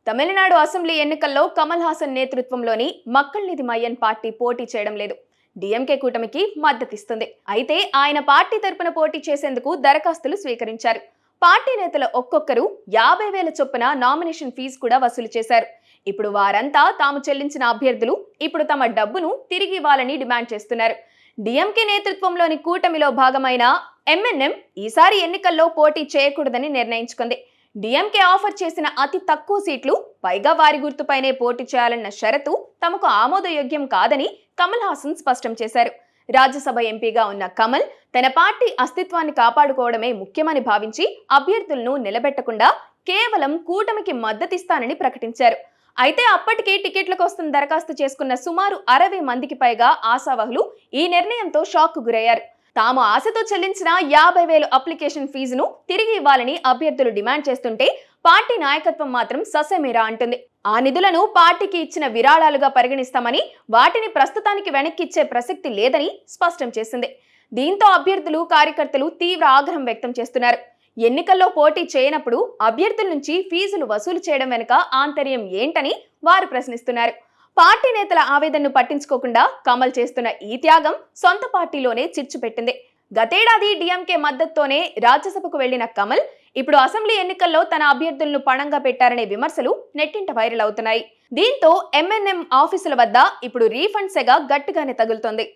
Tamil Nadu assembly ఎన్నికల్లో కమల్ హాసన్ నేతృత్వంలోని మక్కల్ నిధి మయ్యన్ party పోటీ చేయడం లేదు. డిఎంకే కూటమికి మద్దతిస్తుంది. అయితే ఆయన పార్టీ తరపున పోటీ చేసేందుకు దరఖాస్తులు స్వీకరించారు. పార్టీ నేతల ఒక్కొక్కరు 50,000 చొప్పున నామినేషన్ ఫీజు కూడా వసూలు చేశారు. ఇప్పుడు వారంతా తాము చెల్లించిన అభ్యర్థులు ఇప్పుడు తమ డబ్బును తిరిగి ఇవ్వాలని డిమాండ్ చేస్తున్నారు. డిఎంకే నేతృత్వంలోని కూటమిలో భాగమైన ఎంఎన్ఎం ఈసారి ఎన్నికల్లో పోటీ చేయకూడదని నిర్ణయించుకుంది. డిఎంకే ఆఫర్ చేసిన అతి తక్కువ సీట్లు, పైగా వారి గుర్తుపైనే పోటీ చేయాలన్న షరతు తమకు ఆమోదయోగ్యం కాదని కమల్ హాసన్ స్పష్టం చేశారు. రాజ్యసభ ఎంపీగా ఉన్న కమల్ తన పార్టీ అస్తిత్వాన్ని కాపాడుకోవడమే ముఖ్యమని భావించి అభ్యర్థులను నిలబెట్టకుండా కేవలం కూటమికి మద్దతిస్తానని ప్రకటించారు. అయితే అప్పటికే టికెట్ల కోసం దరఖాస్తు చేసుకున్న సుమారు 60 మందికి పైగా ఆశావహులు ఈ నిర్ణయంతో షాక్ గురయ్యారు. తాము ఆశతో చెల్లించిన 50,000 అప్లికేషన్ ఫీజును తిరిగి ఇవ్వాలని అభ్యర్థులు డిమాండ్ చేస్తుంటే పార్టీ నాయకత్వం మాత్రం ససేమిరా అంటుంది. ఆ నిధులను పార్టీకి ఇచ్చిన విరాళాలుగా పరిగణిస్తామని, వాటిని ప్రస్తుతానికి వెనక్కిచ్చే ప్రసక్తి లేదని స్పష్టం చేసింది. దీంతో అభ్యర్థులు, కార్యకర్తలు తీవ్ర ఆగ్రహం వ్యక్తం చేస్తున్నారు. ఎన్నికల్లో పోటీ చేయనప్పుడు అభ్యర్థుల నుంచి ఫీజులు వసూలు చేయడం వెనుక ఆంతర్యం ఏంటని వారు ప్రశ్నిస్తున్నారు. పార్టీ నేతల ఆవేదనను పట్టించుకోకుండా కమల్ చేస్తున్న ఈ త్యాగం సొంత పార్టీలోనే చిచ్చు పెట్టింది. గతేడాది డిఎంకే మద్దతుతోనే రాజ్యసభకు వెళ్లిన కమల్ ఇప్పుడు అసెంబ్లీ ఎన్నికల్లో తన అభ్యర్థులను పణంగా పెట్టారనే విమర్శలు నెట్టింట వైరల్ అవుతున్నాయి. దీంతో ఎంఎన్ఎం ఆఫీసుల వద్ద ఇప్పుడు రీఫండ్ సెగ గట్టిగానే తగులుతోంది.